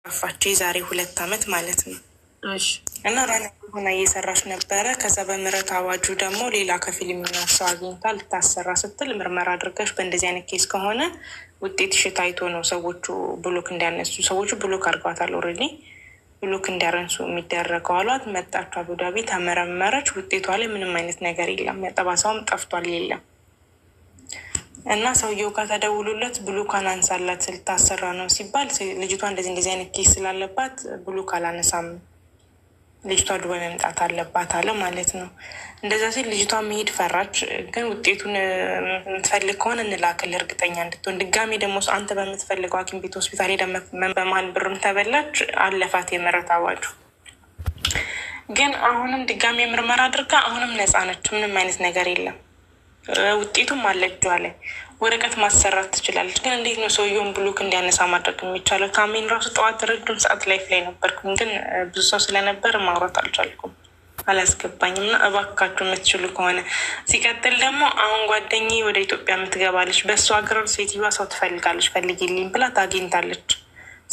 ጠፋች። የዛሬ 2 ዓመት ማለት ነው። እና ራና ሆና እየሰራች ነበረ። ከዛ በምህረት አዋጁ ደግሞ ሌላ ከፊል የሚሆን ሰው አግኝታ ልታሰራ ስትል ምርመራ አድርገሽ በእንደዚህ አይነት ኬስ ከሆነ ውጤትሽ ታይቶ ነው ሰዎቹ ብሎክ እንዲያነሱ። ሰዎቹ ብሎክ አድርገዋታል። ኦልሬዲ ብሎክ እንዲያረንሱ የሚደረገው አሏት። መጣች አቡዳቢ ተመረመረች። ውጤቷ ላይ ምንም አይነት ነገር የለም። ጠባሳውም ጠፍቷል፣ የለም። እና ሰውየው ጋር ተደውሎለት ብሎኳን አንሳላት ልታሰራ ነው ሲባል ልጅቷ እንደዚህ አይነት ኬስ ስላለባት ብሎክ አላነሳም፣ ልጅቷ ዱባይ መምጣት አለባት አለ ማለት ነው። እንደዛ ሲል ልጅቷ መሄድ ፈራች። ግን ውጤቱን የምትፈልግ ከሆነ እንላክል እርግጠኛ እንድትሆን። ድጋሚ ደግሞ አንተ በምትፈልገው ሐኪም ቤት ሆስፒታል ሄዳ በመሀል ብርም ተበላች። አለፋት የምህረት አዋጁ። ግን አሁንም ድጋሚ ምርመራ አድርጋ አሁንም ነፃ ነች። ምንም አይነት ነገር የለም። ውጤቱም አለ እጇ ላይ። ወረቀት ማሰራት ትችላለች። ግን እንዴት ነው ሰውየውን ብሎክ እንዲያነሳ ማድረግ የሚቻለው? ካሜን ራሱ ጠዋት ረጅም ሰዓት ላይፍ ላይ ነበርኩም፣ ግን ብዙ ሰው ስለነበር ማውራት አልቻልኩም፣ አላስገባኝም። እና እባካችሁ የምትችሉ ከሆነ ሲቀጥል ደግሞ አሁን ጓደኛዬ ወደ ኢትዮጵያ የምትገባለች። በእሱ ሀገር ሴትዮዋ ሰው ትፈልጋለች፣ ፈልጊልኝ ብላ ታግኝታለች።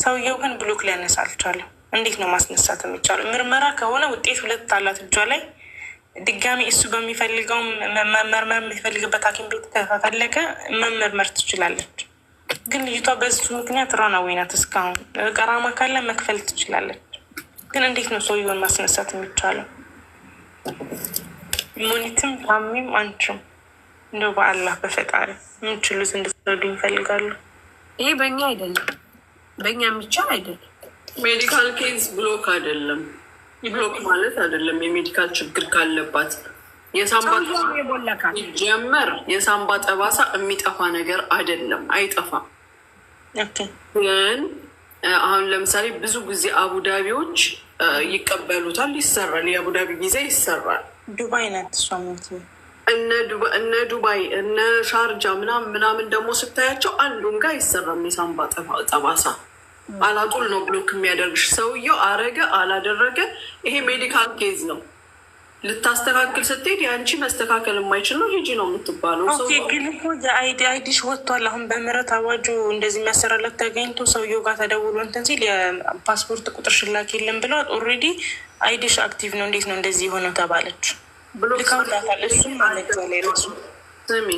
ሰውየው ግን ብሎክ ሊያነሳ አልቻለም። እንዴት ነው ማስነሳት የሚቻለው? ምርመራ ከሆነ ውጤት 2 አላት እጇ ላይ። ድጋሚ እሱ በሚፈልገው መመርመር የሚፈልግበት ሐኪም ቤት ከፈለገ መመርመር ትችላለች። ግን ልጅቷ በሱ ምክንያት ራናዌይ ናት። እስካሁን ቀራማ ካለ መክፈል ትችላለች። ግን እንዴት ነው ሰውየውን ማስነሳት የሚቻለው? ሙኒትም ታሚም አንችም እንደው በአላህ በፈጣሪ የምችሉት እንድትረዱ ይፈልጋሉ። ይሄ በእኛ አይደለም፣ በእኛ የሚቻል አይደለም። ሜዲካል ኬዝ ብሎክ አይደለም። ብሎክ ማለት አይደለም። የሜዲካል ችግር ካለባት የሳምባ ጀመር የሳምባ ጠባሳ የሚጠፋ ነገር አይደለም፣ አይጠፋም። ግን አሁን ለምሳሌ ብዙ ጊዜ አቡዳቢዎች ይቀበሉታል፣ ይሰራል። የአቡዳቢ ጊዜ ይሰራል። ዱባይ ናት እሷ ሞት እነ ዱባይ እነ ሻርጃ ምናምን ደግሞ ስታያቸው አንዱን ጋር አይሰራም የሳምባ ጠባሳ። አላጡል ነው ብሎክ የሚያደርግሽ። ሰውየው አረገ አላደረገ ይሄ ሜዲካል ኬዝ ነው። ልታስተካክል ስትሄድ የአንቺ መስተካከል የማይችል ነው ሂጂ ነው የምትባለው። ግን እኮ የአይዲሽ ወጥቷል። አሁን በምህረት አዋጁ እንደዚህ የሚያሰራለት ተገኝቶ ሰውየው ጋር ተደውሎ እንትን ሲል የፓስፖርት ቁጥር ሽላክ የለም ብለዋል። ኦልሬዲ አይዲሽ አክቲቭ ነው። እንዴት ነው እንደዚህ የሆነው ተባለች። ልካውላታል። እሱም ማለት ላይ ራሱ ስሚ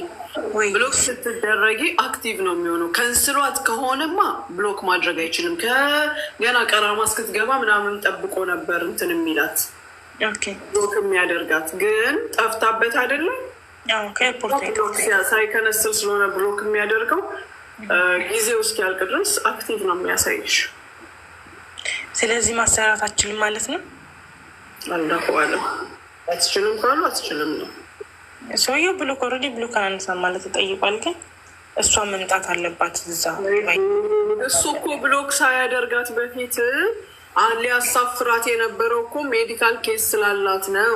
ብሎክ ስትደረጊ አክቲቭ ነው የሚሆነው። ከንስሏት ከሆነማ ብሎክ ማድረግ አይችልም። ከገና ቀራማ እስክትገባ ምናምን ጠብቆ ነበር እንትን የሚላት ብሎክ የሚያደርጋት። ግን ጠፍታበት አይደለም ሳይከነስል ስለሆነ ብሎክ የሚያደርገው ጊዜው እስኪያልቅ ድረስ አክቲቭ ነው የሚያሳይሽ። ስለዚህ ማሰራት አትችልም ማለት ነው። አልዳኩዋለም። አትችልም ካሉ አትችልም ነው። ሰውየው ብሎክ ኦልሬዲ ብሎክ አናነሳም ማለት ተጠይቋል። ግን እሷ መምጣት አለባት እዛ። እሱ እኮ ብሎክ ሳያደርጋት በፊት ሊያሳፍራት የነበረው እኮ ሜዲካል ኬስ ስላላት ነው።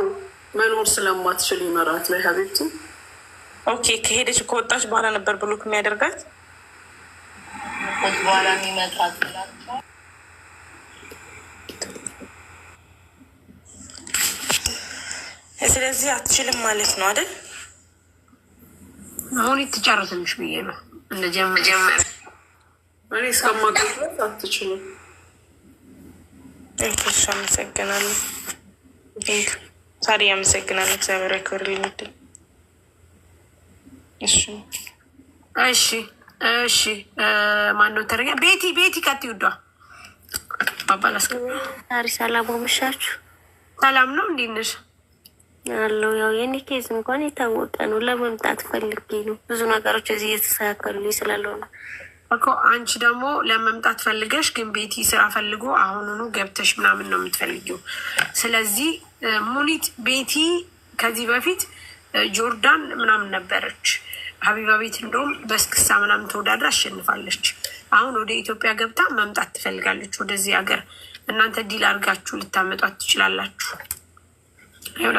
መኖር ስለማትችል ይመራት ላይ ሀቢብቲ። ኦኬ ከሄደች ከወጣች በኋላ ነበር ብሎክ የሚያደርጋት። በኋላ የሚመጣት ስለዚህ አትችልም ማለት ነው አይደል? አሁን ትጨርስልሽ ብዬ ነው እንደጀመረ እኔ እስከማገኘት አትችልም። እሺ አመሰግናለሁ። ሳሪ አመሰግናለሁ። እግዚአብሔር ያክብርልኝ። እሺ ማነው ተረኛ? ቤቲ ቀጥ ይውዷ ባባላስ ሳሪ ሰላም አመሻችሁ። ሰላም ነው። እንዴት ነሽ? አለው ያው የኔ ኬዝ እንኳን የታወቀ ነው። ለመምጣት ፈልጌ ነው። ብዙ ነገሮች እዚህ እየተስተካከሉልኝ ስላለው ነው እኮ። አንቺ ደግሞ ለመምጣት ፈልገሽ ግን ቤቲ ስራ ፈልጎ አሁኑኑ ገብተሽ ምናምን ነው የምትፈልጊው። ስለዚህ ሙኒት ቤቲ ከዚህ በፊት ጆርዳን ምናምን ነበረች። ሀቢባ ቤት እንደውም በስክሳ ምናምን ተወዳድራ አሸንፋለች። አሁን ወደ ኢትዮጵያ ገብታ መምጣት ትፈልጋለች ወደዚህ ሀገር። እናንተ ዲል አድርጋችሁ ልታመጧት ትችላላችሁ።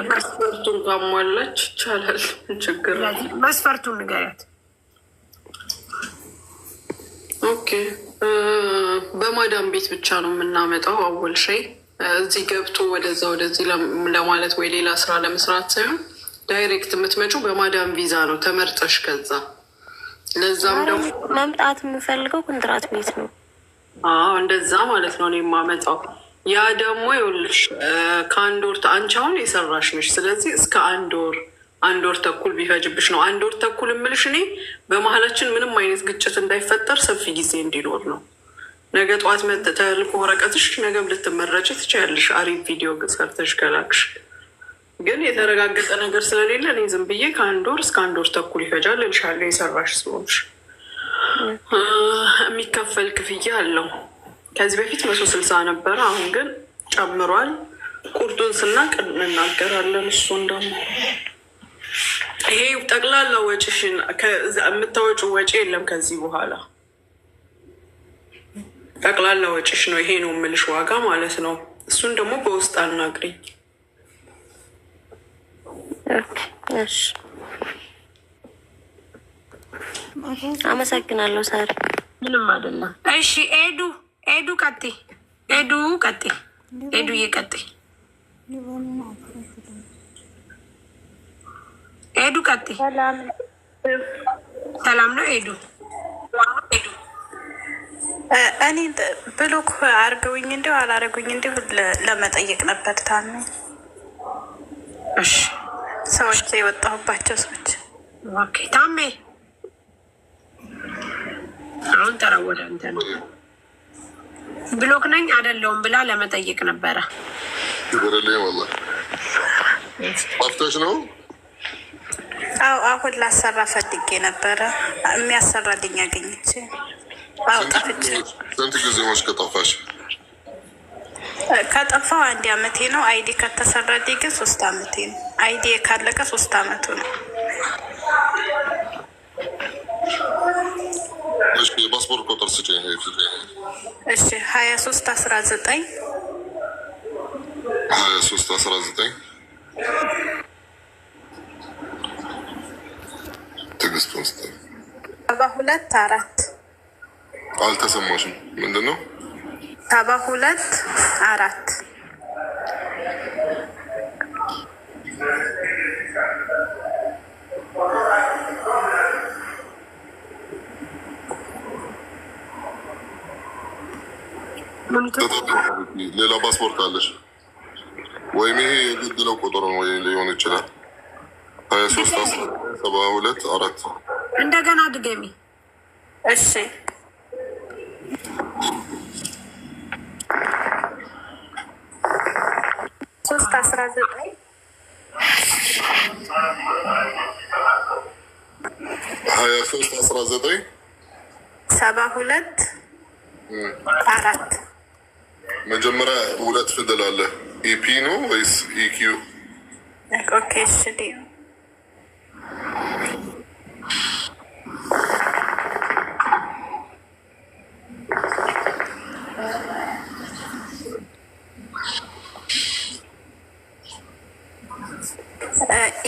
መስፈርቱን ካሟላች ይቻላል። ችግር መስፈርቱን ንገሪያት። ኦኬ በማዳም ቤት ብቻ ነው የምናመጣው። አወል ሸይ እዚህ ገብቶ ወደዛ ወደዚህ ለማለት ወይ ሌላ ስራ ለመስራት ሳይሆን ዳይሬክት የምትመጪው በማዳም ቪዛ ነው ተመርጠሽ። ከዛ ለዛም ደግሞ መምጣት የምፈልገው ኮንትራት ቤት ነው። እንደዛ ማለት ነው እኔ የማመጣው። ያ ደግሞ ይኸውልሽ ከአንድ ወር አንቺ አሁን የሰራሽ ነሽ። ስለዚህ እስከ አንድ ወር ተኩል ቢፈጅብሽ ነው። አንድ ወር ተኩል እምልሽ እኔ በመሀላችን ምንም አይነት ግጭት እንዳይፈጠር ሰፊ ጊዜ እንዲኖር ነው። ነገ ጠዋት ተልኮ ወረቀትሽ ነገም ልትመረጭ ትችያለሽ። አሪፍ ቪዲዮ ሰርተሽ ከላክሽ። ግን የተረጋገጠ ነገር ስለሌለ እኔ ዝም ብዬ ከአንድ ወር እስከ አንድ ወር ተኩል ይፈጃል እልሻለሁ። የሰራሽ ስለሆንሽ የሚከፈል ክፍያ አለው። ከዚህ በፊት 160 ነበረ፣ አሁን ግን ጨምሯል። ቁርጡን ስናቅ እንናገራለን። እሱን ደግሞ ይሄ ጠቅላላ ወጪሽን የምታወጪው ወጪ የለም ከዚህ በኋላ ጠቅላላ ወጪሽ ነው። ይሄ ነው የምልሽ ዋጋ ማለት ነው። እሱን ደግሞ በውስጥ አናግሪኝ። አመሰግናለሁ ሳሪ። ምንም አይደለም። እሺ ኤዱ ቀጤ ኤዱ እየቀጤ ኤዱ ቀጤ ሰላም ነው ኤዱ። እኔ ብሎክ አርገውኝ እንዲሁ አላረጉኝ እንዲሁ ለመጠየቅ ነበር። ታሜ ሰዎች የወጣሁባቸው ሰዎች ታሜ አሁን ተራወደ አንተ ነው ብሎክ ነኝ አይደለውም ብላ ለመጠየቅ ነበረ። ማፍታሽ ነው። አሁን ላሰራ ፈልጌ ነበረ። የሚያሰራልኝ አገኘች። ጠፍቼ ስንት ጊዜ ሆነሽ ከጠፋሽ? ከጠፋው 1 አመቴ ነው። አይዲ ከተሰራልኝ ግን 3 አመቴ ነው። አይዲ ካለቀ 3 አመቱ ነው። እሺ የፓስፖርት ቁጥር ስጪኝ። እሺ 2319 ትዕግስት ውስጥ 724 አልተሰማሽም? ምንድን ነው 724? ሌላ ፓስፖርት አለሽ ወይም ይሄ የግድለው ቁጥር ነው ወይ ሊሆን ይችላል። 23 እንደገና ድገሚ። እሺ 319 724 መጀመሪያ 2 ፊደል አለ። ኢፒ ነው ወይስ ኢኪዩ? ኦኬ እሺ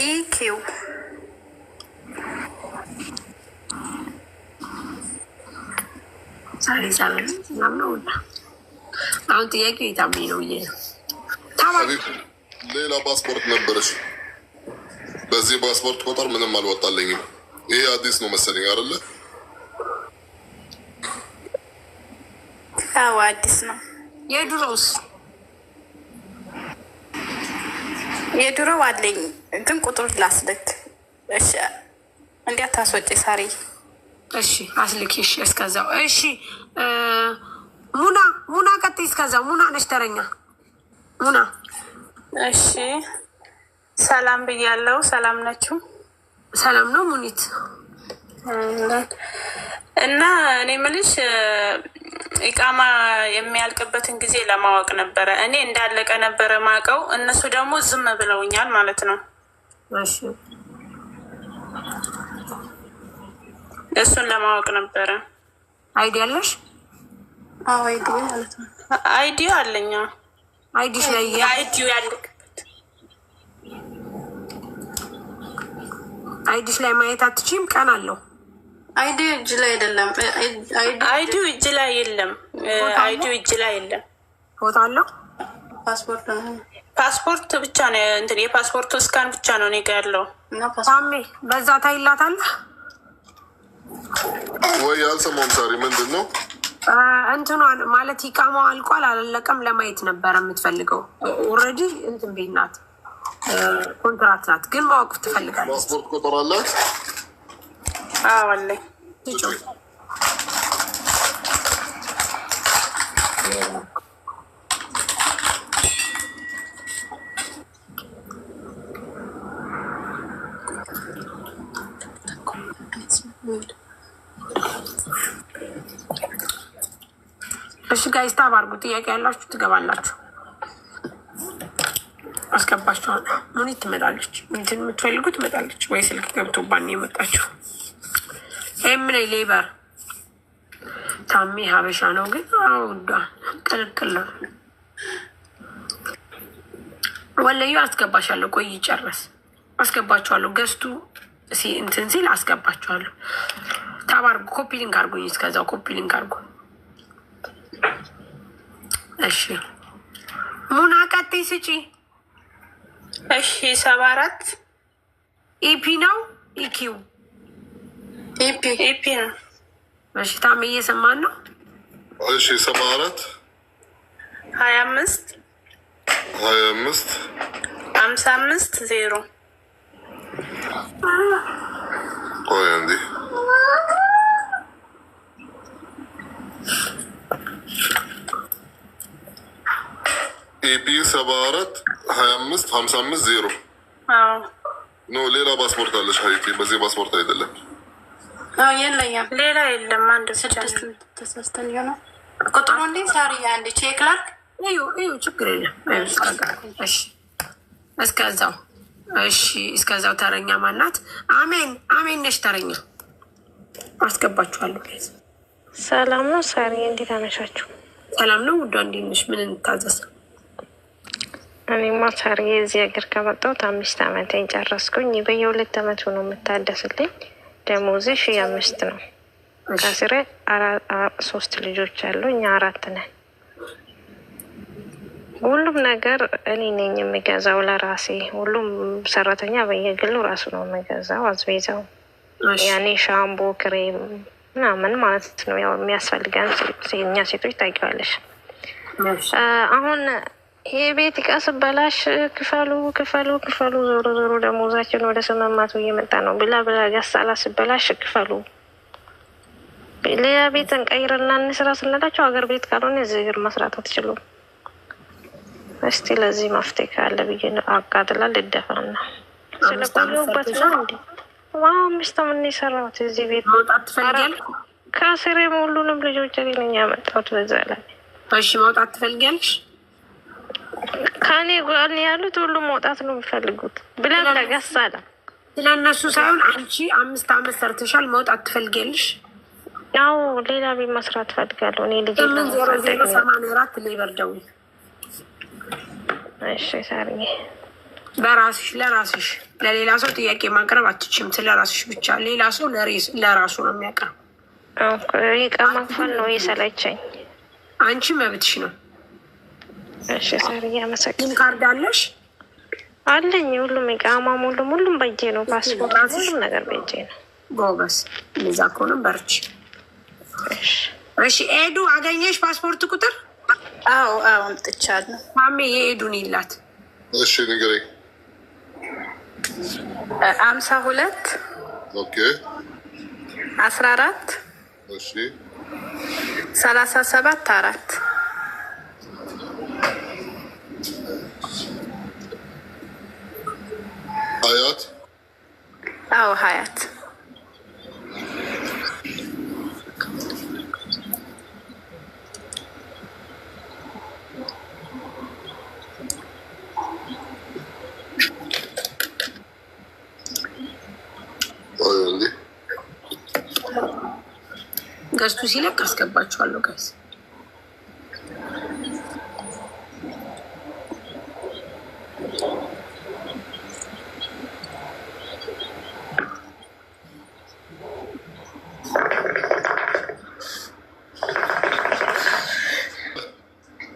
ኢኪው አሁን ጥያቄ የታሚ ነው። ሌላ ፓስፖርት ነበረች። በዚህ ፓስፖርት ቁጥር ምንም አልወጣለኝም። ይሄ አዲስ ነው መሰለኝ አይደለ? አዎ አዲስ ነው። የድሮውስ? የድሮው አለኝ ግን ቁጥሩ ላስልክ። እሺ እንዴት ታስወጪ ሳሪ? እሺ አስልክ። እሺ እስከዛው እሺ ሙና ቀጥይ። እስከዛው ሙና ነሽ ተረኛ ሙና። እሺ ሰላም ብያለሁ። ሰላም ናችሁ? ሰላም ነው ሙኒት። እና እኔ የምልሽ ኢቃማ የሚያልቅበትን ጊዜ ለማወቅ ነበረ። እኔ እንዳለቀ ነበረ ማውቀው፣ እነሱ ደግሞ ዝም ብለውኛል ማለት ነው። እሺ እሱን ለማወቅ ነበረ። አይዲ አለሽ? አዎ አይዲ ማለት ነው። አይዲ አለኝ። አይዲሽ ላይ አይዲው ያለቅበት አይዲሽ ላይ ማየት አትችይም። ቀን አለው። አይዲ እጅ ላይ አይደለም። አይዲው እጅ ላይ የለም። አይዲው እጅ ላይ የለም። ፎቶ አለው። ፓስፖርት ብቻ ነው እንትን የፓስፖርቱ ስካን ብቻ ነው እኔ ጋር ያለው። ሳሜ በዛ ታይላታለህ ወይ? አልሰማሁም። ሳሪ ምንድን ነው? እንትኗን ማለት ይቃማው አልቋል አላለቀም ለማየት ነበረ የምትፈልገው። ኦልሬዲ እንትን ቤት ናት፣ ኮንትራት ናት፣ ግን ማወቅ ትፈልጋለች። ፓስፖርት ቁጥር አላት? አዎ አለኝ። እሺ ጋይስ ታብ አድርጉ። ጥያቄ ያላችሁ ትገባላችሁ። አስገባችኋል። ሙኒት ትመጣለች። እንትን የምትፈልጉ ትመጣለች ወይ ስልክ ገብቶባን የመጣችሁ ምን ሌበር ታሜ ሀበሻ ነው ግን አውዳ ቅልቅል ነው። ወለዩ አስገባሻለሁ። ቆይ ይጨረስ አስገባችኋለሁ። ገዝቱ እንትን ሲል አስገባችኋለሁ። ታብ አድርጉ። ኮፒ ሊንክ አድርጉኝ። እስከዛው ኮፒ ሊንክ አድርጉ። እሺ ሙና ቀጥይ ስጪ። እሺ 74 ኢፒ ነው ኢኪው ኢፒ ነው። እሺ ታሜ እየሰማን ነው። እሺ 74 25 55 0 ቆይ እንዴ ኢፒ 74 25 55 0 ኖ ሌላ ፓስፖርት አለሽ ሀይቲ? በዚህ ፓስፖርት አይደለም። የለኝም፣ ሌላ የለም። አንድ 6 ተሳስተን ነው ቁጥሩ እንዴ ሳሪያ አንድ ቼክ ላድርግ። እዩ ችግር የለም። እሺ እስከዛው እስከዛው ተረኛ ማናት? አሜን ነሽ ተረኛ። አስገባችኋለሁ። ሰላም ነው ሳሪ፣ እንዴት አመሻችሁ? ሰላም ነው ውዷ፣ እንዴት ነሽ? ምን እንታዘዝ? እኔማ ሳሪ እዚህ ሀገር ከመጣሁት 5 ዓመቴን ጨረስኩኝ። በየ2 ዓመቱ ነው የምታደስልኝ። ደሞዜ 5,000 ነው። ከስሬ 3 ልጆች አሉ። እኛ 4 ነን። ሁሉም ነገር እኔ ነኝ የሚገዛው ለራሴ። ሁሉም ሰራተኛ በየግሉ ራሱ ነው የሚገዛው። አዝቤዛው ያኔ ሻምቦ፣ ክሬም ምናምን ማለት ነው። ያው የሚያስፈልገን እኛ ሴቶች ታውቂዋለሽ። አሁን ይሄ ቤት እቃ ስበላሽ ክፈሉ ዞሮ ደሞዛችን ወደ 800 እየመጣ ነው። ብላ ገሳላ ስበላሽ ክፈሉ። ሌላ ቤት እንቀይርና እንስራ ስንላቸው ሀገር ቤት ካልሆነ እዚህ ሀገር መስራት አትችሉም። እስቲ ለዚህ መፍትሄ ካለ ብዬ አቃጥላ ልደፋና ስለቆየሁበት ነው እንዴ 5 ዓመት ነው የሰራሁት እዚህ ቤት። መውጣት ትፈልጊያለሽ? ከስሬም ሁሉንም ልጆች ነኝ ያመጣሁት በዛ ላይ። እሺ መውጣት ትፈልጊያለሽ? ከኔ ጋር ያሉት ሁሉ መውጣት ነው የሚፈልጉት። ብለን ተገሳለ ስለነሱ ሳይሆን አንቺ 5 ዓመት ሰርተሻል። መውጣት ትፈልጊያለሽ? ያው ሌላ ቤት መስራት ፈልጋለሁ እኔ ልጅ ለምን 0084 ሌበር ደውይ። እሺ ሳርዬ፣ ለራስሽ ለሌላ ሰው ጥያቄ ማቅረብ አትችም። ስለራስሽ ብቻ። ሌላ ሰው ለራሱ ነው የሚያቀርብ። እቃ መክፈል ነው የሰለቸኝ። አንቺ መብትሽ ነው። እሺ ሳርዬ፣ አመሰግናለሁ። ሲም ካርድ አለሽ? አለኝ። ሁሉም እቃማ ሁሉም በእጄ ነው። ፓስፖርት፣ ሁሉም ነገር በእጄ ነው። ጎበዝ። እንደዛ ከሆነ በርቺ። እሺ ኤዱ አገኘሽ ፓስፖርት ቁጥር? አዎ አምጥቻለሁ። ማሜ የኤዱን ይላት። እሺ ንገረኝ። 52 ኦኬ 14 እሺ 37 4 ሀያት? አዎ ሀያት። ገዝቱ ሲለቅ አስገባችኋለሁ ጋይስ።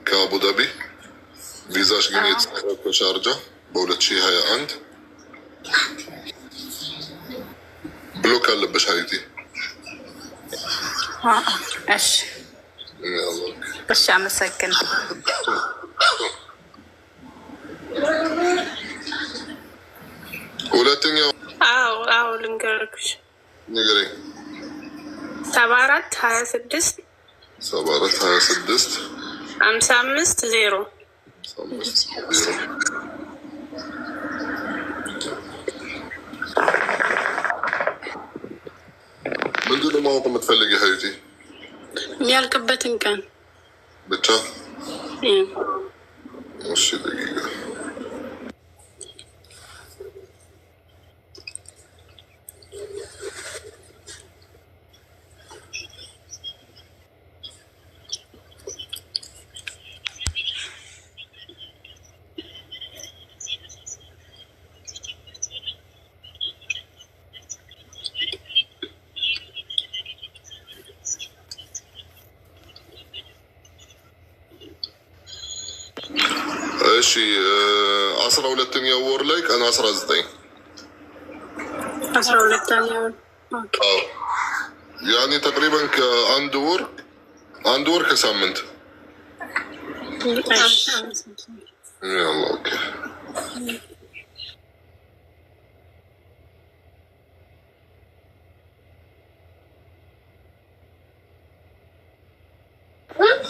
ከአቡዳቢ ቪዛሽ ግን የተሰራ ከሻርጃ በ2021 ብሎክ አለበሽ ሀይቲ። እሺ እሺ አመሰግናለሁ። ሁለተኛው አዎ ልንገርሽ ንገረኝ። 74 26 55 0 ምንድን ነው ማወቅ የምትፈልጊ ሀዩቲ? የሚያልቅበትን ቀን ብቻ። እሺ ደቂቃ እሺ 12ኛው ወር ላይ ቀን 19 ያኔ ተቅሪበን ከአንድ ወር ከሳምንት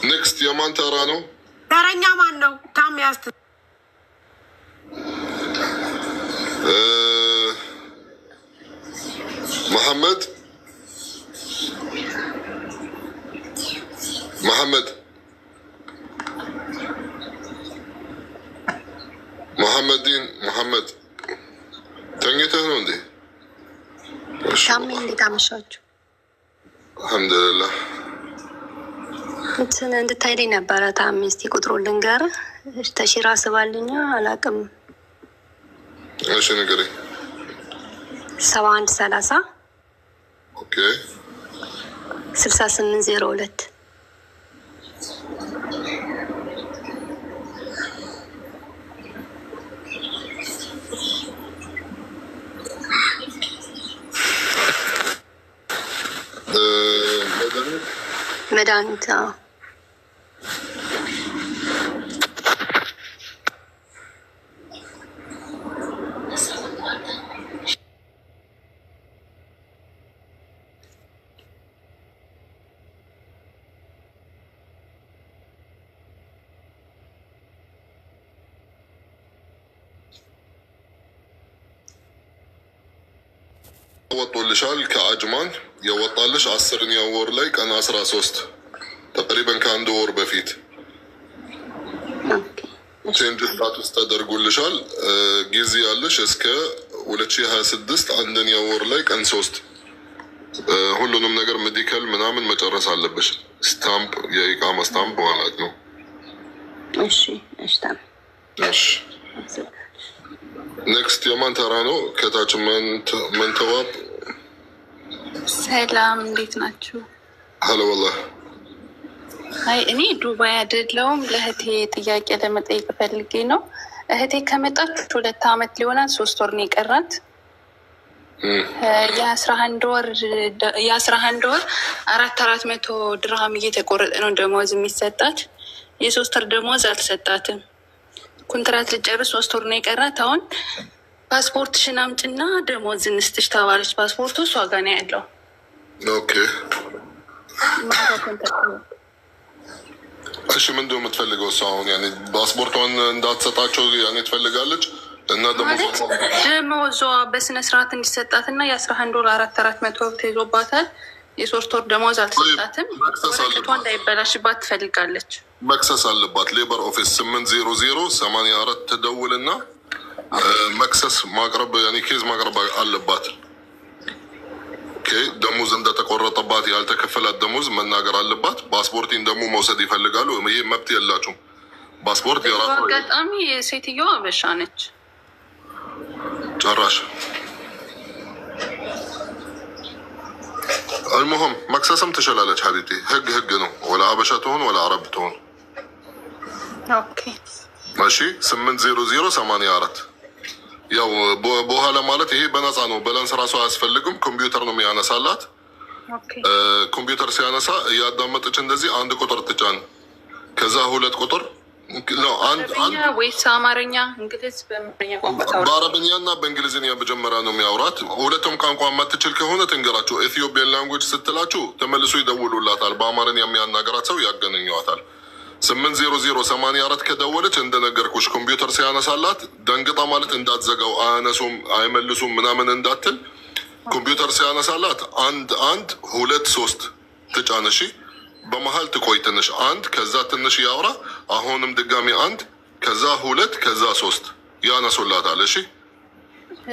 ኔክስት የማን ተራ ነው? ተረኛ ማን ነው? ታም ያስት መሐመድ መሐመዲን መሐመድ ተኝተህ ነው እንዴ? ታሜ እንዴት አመሻችሁ? አልሐምዱሊላህ። እንትን እንድታይልኝ ነበረ ታሜ። እስኪ ቁጥሩ ልንገርህ። ተሺራ ስባልኛ አላውቅም። እሺ ንገረኝ። 71 30 ኦኬ 68 02 መድኃኒት ወጥቶልሻል። ከአጅማን የወጣልሽ 10ኛው ወር ላይ ቀን 13 ተቅሪበን ከአንድ ወር በፊት ቼንጅ ስታቱስ ተደርጎልሻል። ጊዜ ያለሽ እስከ 2026 1ኛው ወር ላይ ቀን 3 ሁሉንም ነገር ሜዲካል ምናምን መጨረስ አለብሽ። ስታምፕ የኢቃማ ስታምፕ ማለት ነው። እሺ እሺ ኔክስት የማን ተራ ነው? ከታች መንተዋብ። ሰላም እንዴት ናችሁ? ሀሎ ወላሂ። አይ እኔ ዱባይ አይደለሁም። ለእህቴ ጥያቄ ለመጠየቅ ፈልጌ ነው። እህቴ ከመጣች 2 ዓመት ሊሆናት 3 ወር ነው የቀራት። የ11 ወር 400 ድርሃም እየተቆረጠ ነው ደሞዝ የሚሰጣት። የ3 ወር ደሞዝ አልተሰጣትም። ኮንትራት ልጨርስ 3 ወር ነው የቀራት። አሁን ፓስፖርትሽን አምጪና ደሞዝ እንስትሽ ተባለች። ፓስፖርቱ እሷ ጋር ነው ያለው። ኦኬ እሺ ምንድን ነው የምትፈልገው እሷ? አሁን ያኔ ፓስፖርቷን እንዳትሰጣቸው ያኔ ትፈልጋለች እና ደሞዟ በስነ ስርዓት እንዲሰጣት እና የ11 ወር 400 ብር ተይዞባታል። የ3 ወር ደሞዝ አልተሰጣትም። ወረቀቷ እንዳይበላሽባት ትፈልጋለች። መክሰስ አለባት። ሌበር ኦፊስ 800-84 ትደውልና መክሰስ ማቅረብ ያኔ ኬዝ ማቅረብ አለባት። ደሞዝ እንደተቆረጠባት ያልተከፈላት ደሞዝ መናገር አለባት። ፓስፖርቲን ደግሞ መውሰድ ይፈልጋሉ። ይሄ መብት የላችሁም። ፓስፖርት የራሱ አጋጣሚ ሴትዮዋ አበሻ ነች ጨራሽ። المهم መክሰስም ትችላለች ሀቢቲ። ህግ ነው። ወላ አበሻ ትሆን ወላ አረብ ትሆን። ኦኬ እሺ 800-84 ያው በኋላ ማለት ይሄ በነፃ ነው። በለንስ ራሱ አያስፈልግም። ኮምፒውተር ነው የሚያነሳላት። ኮምፒውተር ሲያነሳ እያዳመጠች እንደዚህ አንድ ቁጥር ትጫን፣ ከዛ 2 ቁጥር ነው ወይስ አማርኛ እንግሊዝ? በአረብኛ እና በእንግሊዝኛ መጀመሪያ ነው የሚያወራት። ሁለቱም ቋንቋ የማትችል ከሆነ ትንገራቸው። ኢትዮጵያን ላንጉጅ ስትላችሁ ተመልሶ ይደውሉላታል። በአማርኛ የሚያናገራት ሰው ያገናኘዋታል። 80084 ከደወለች እንደነገርኩሽ ኮምፒውተር ሲያነሳላት ደንግጣ ማለት እንዳትዘጋው፣ አያነሱም አይመልሱም ምናምን እንዳትል። ኮምፒውተር ሲያነሳላት 1 1 2 3 ትጫነሺ። በመሀል ትቆይ ትንሽ 1 ከዛ ትንሽ ያውራ፣ አሁንም ድጋሚ 1 ከዛ 2 ከዛ 3 ያነሱላታል። እሺ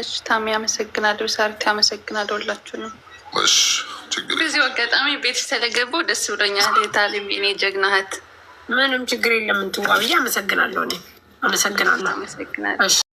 እሺ። ታሚ አመሰግናለሁ። ሳርቲ አመሰግናለሁ። ሁላችሁንም እሺ። ችግር በዚህ አጋጣሚ ቤት ስለገባሁ ደስ ብሎኛል። የታሊም እኔ ጀግናት ምንም ችግር የለም። እንትዋ ብዬ አመሰግናለሁ። እኔ አመሰግናለሁ።